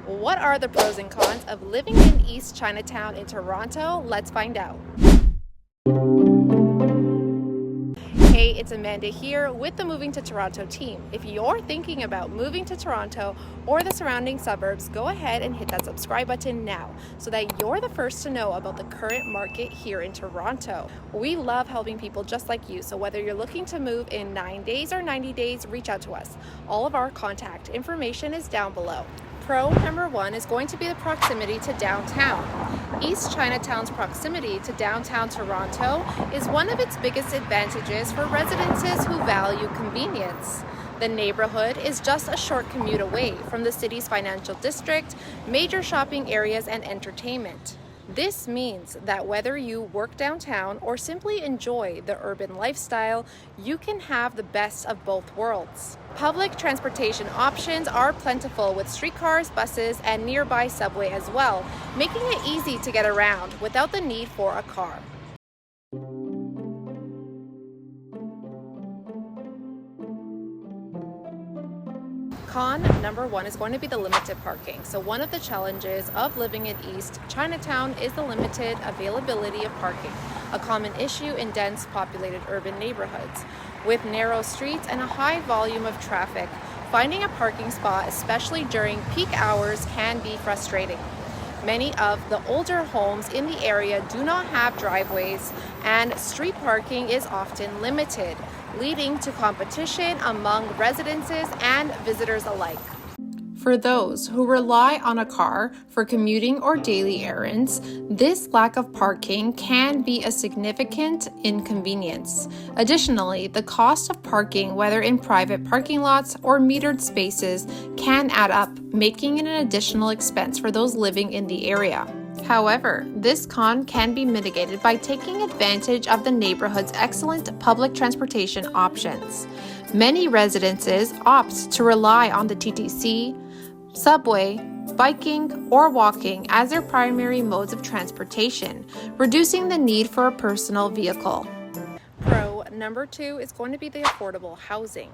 What are the pros and cons of living in East Chinatown in Toronto? Let's find out. Hey, it's Amanda here with the Moving to Toronto team. If you're thinking about moving to Toronto or the surrounding suburbs, go ahead and hit that subscribe button now so that you're the first to know about the current market here in Toronto. We love helping people just like you, so whether you're looking to move in 9 days or 90 days, reach out to us. All of our contact information is down below. Pro number one is going to be the proximity to downtown. East Chinatown's proximity to downtown Toronto is one of its biggest advantages for residences who value convenience. The neighborhood is just a short commute away from the city's financial district, major shopping areas, and entertainment. This means that whether you work downtown or simply enjoy the urban lifestyle, you can have the best of both worlds. Public transportation options are plentiful with streetcars, buses, and nearby subway as well, making it easy to get around without the need for a car. Con number one is going to be the limited parking. So one of the challenges of living in East Chinatown is the limited availability of parking, a common issue in dense populated urban neighborhoods. With narrow streets and a high volume of traffic, finding a parking spot, especially during peak hours, can be frustrating. Many of the older homes in the area do not have driveways, and street parking is often limited, leading to competition among residences and visitors alike. For those who rely on a car for commuting or daily errands, this lack of parking can be a significant inconvenience. Additionally, the cost of parking, whether in private parking lots or metered spaces, can add up, making it an additional expense for those living in the area. However, this con can be mitigated by taking advantage of the neighborhood's excellent public transportation options. Many residences opt to rely on the TTC, subway, biking, or walking as their primary modes of transportation, reducing the need for a personal vehicle. Pro number two is going to be the affordable housing.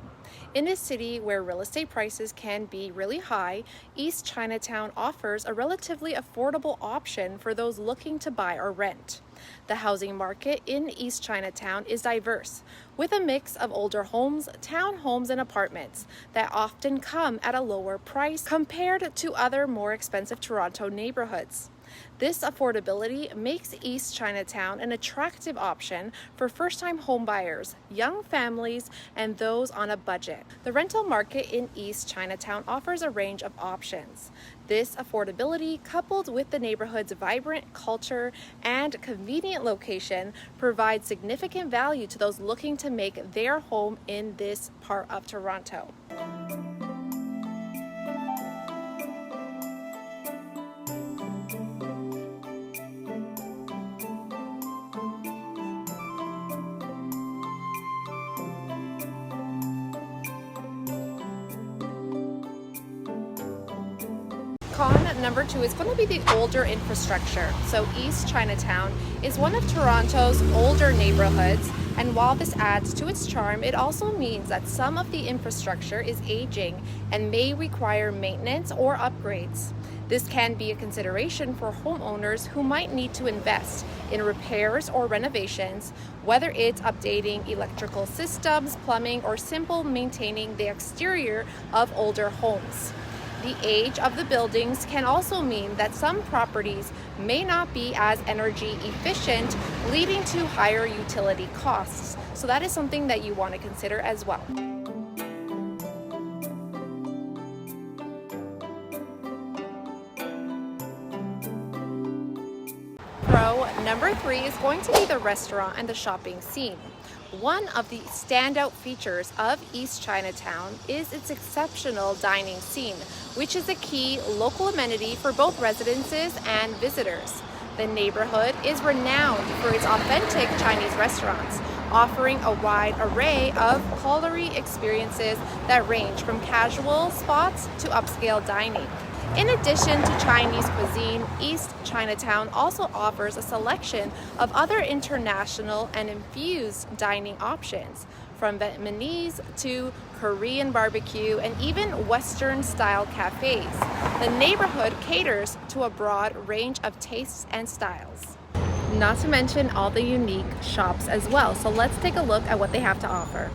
In a city where real estate prices can be really high, East Chinatown offers a relatively affordable option for those looking to buy or rent. The housing market in East Chinatown is diverse, with a mix of older homes, townhomes, and apartments that often come at a lower price compared to other more expensive Toronto neighborhoods. This affordability makes East Chinatown an attractive option for first-time homebuyers, young families, and those on a budget. The rental market in East Chinatown offers a range of options. This affordability, coupled with the neighborhood's vibrant culture and convenient location, provides significant value to those looking to make their home in this part of Toronto. Con number two is going to be the older infrastructure. So East Chinatown is one of Toronto's older neighborhoods, and while this adds to its charm, it also means that some of the infrastructure is aging and may require maintenance or upgrades. This can be a consideration for homeowners who might need to invest in repairs or renovations, whether it's updating electrical systems, plumbing, or simple maintaining the exterior of older homes. The age of the buildings can also mean that some properties may not be as energy efficient, leading to higher utility costs. So that is something that you want to consider as well. Pro number three is going to be the restaurant and the shopping scene. One of the standout features of East Chinatown is its exceptional dining scene, which is a key local amenity for both residences and visitors. The neighborhood is renowned for its authentic Chinese restaurants, offering a wide array of culinary experiences that range from casual spots to upscale dining. In addition to Chinese cuisine, East Chinatown also offers a selection of other international and infused dining options. from Vietnamese to Korean barbecue and even Western style cafes. The neighborhood caters to a broad range of tastes and styles. Not to mention all the unique shops as well. So let's take a look at what they have to offer.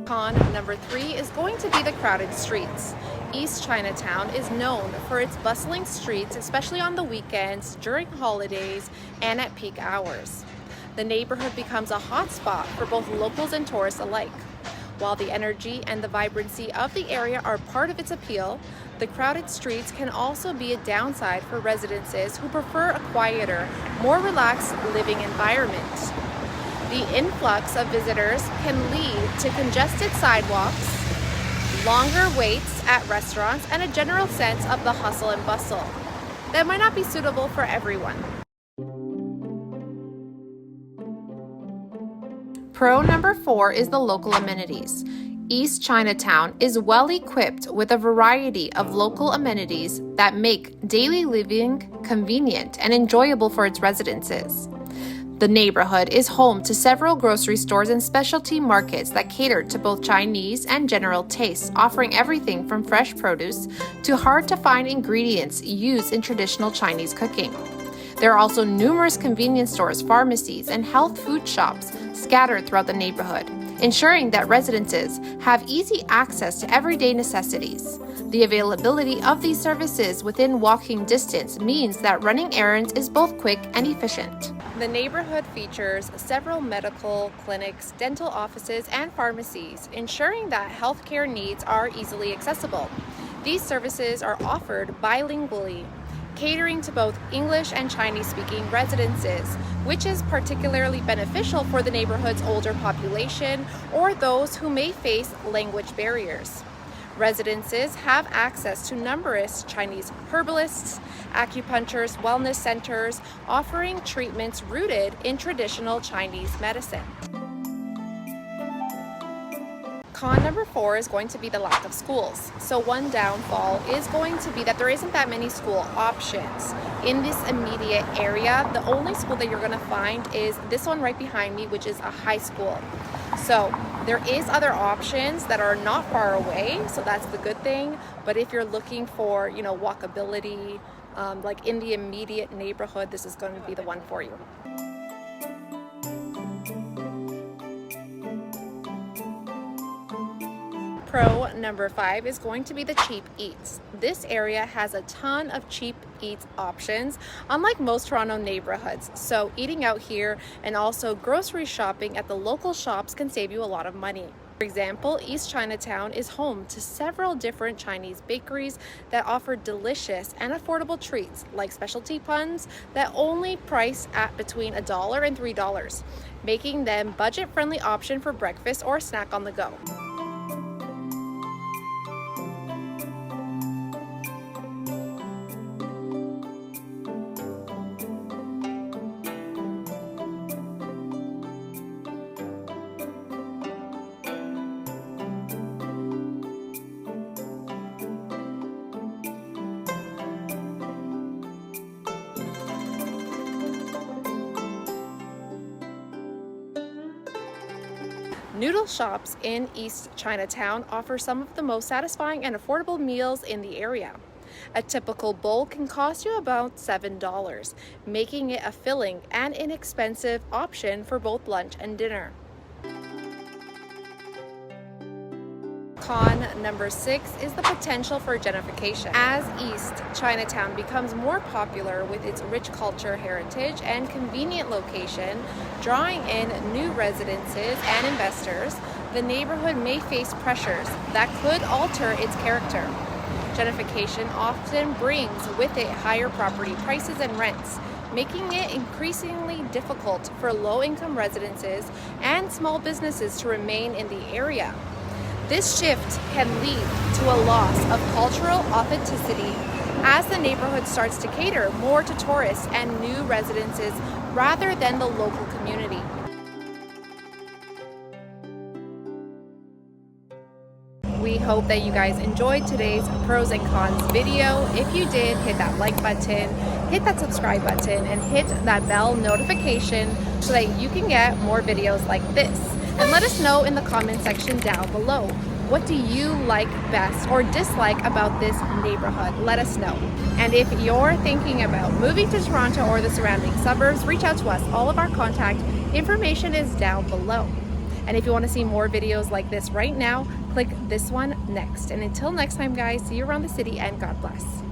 Con number 3 is going to be the crowded streets. East Chinatown is known for its bustling streets, especially on the weekends, during holidays, and at peak hours. The neighborhood becomes a hotspot for both locals and tourists alike. While the energy and the vibrancy of the area are part of its appeal, the crowded streets can also be a downside for residences who prefer a quieter, more relaxed living environment. The influx of visitors can lead to congested sidewalks, longer waits at restaurants, and a general sense of the hustle and bustle that might not be suitable for everyone. Pro number 4 is the local amenities. East Chinatown is well equipped with a variety of local amenities that make daily living convenient and enjoyable for its residences. The neighborhood is home to several grocery stores and specialty markets that cater to both Chinese and general tastes, offering everything from fresh produce to hard-to-find ingredients used in traditional Chinese cooking. There are also numerous convenience stores, pharmacies, and health food shops scattered throughout the neighborhood, ensuring that residences have easy access to everyday necessities. The availability of these services within walking distance means that running errands is both quick and efficient. The neighborhood features several medical clinics, dental offices, and pharmacies, ensuring that healthcare needs are easily accessible. These services are offered bilingually, catering to both English and Chinese-speaking residences, which is particularly beneficial for the neighborhood's older population or those who may face language barriers. Residences have access to numerous Chinese herbalists, acupuncturists, wellness centers, offering treatments rooted in traditional Chinese medicine. Con number 4 is going to be the lack of schools. So one downfall is going to be that there isn't that many school options. In this immediate area, the only school that you're going to find is this one right behind me, which is a high school. So there is other options that are not far away, so that's the good thing. But if you're looking for, walkability, like in the immediate neighborhood, this is going to be the one for you. Pro number 5 is going to be the cheap eats. This area has a ton of cheap eats options, unlike most Toronto neighborhoods. So eating out here and also grocery shopping at the local shops can save you a lot of money. For example, East Chinatown is home to several different Chinese bakeries that offer delicious and affordable treats like specialty puns that only price at between $1 and $3, making them budget-friendly option for breakfast or snack on the go. Noodle shops in East Chinatown offer some of the most satisfying and affordable meals in the area. A typical bowl can cost you about $7, making it a filling and inexpensive option for both lunch and dinner. Con number 6 is the potential for gentrification. As East Chinatown becomes more popular with its rich culture, heritage, and convenient location, drawing in new residences and investors, the neighborhood may face pressures that could alter its character. Gentrification often brings with it higher property prices and rents, making it increasingly difficult for low-income residences and small businesses to remain in the area. This shift can lead to a loss of cultural authenticity as the neighborhood starts to cater more to tourists and new residences rather than the local community. We hope that you guys enjoyed today's pros and cons video. If you did, hit that like button, hit that subscribe button, and hit that bell notification so that you can get more videos like this. And let us know in the comment section down below. What do you like best or dislike about this neighborhood? Let us know. And if you're thinking about moving to Toronto or the surrounding suburbs, reach out to us. All of our contact information is down below. And if you want to see more videos like this right now, click this one next. And until next time, guys, see you around the city and God bless.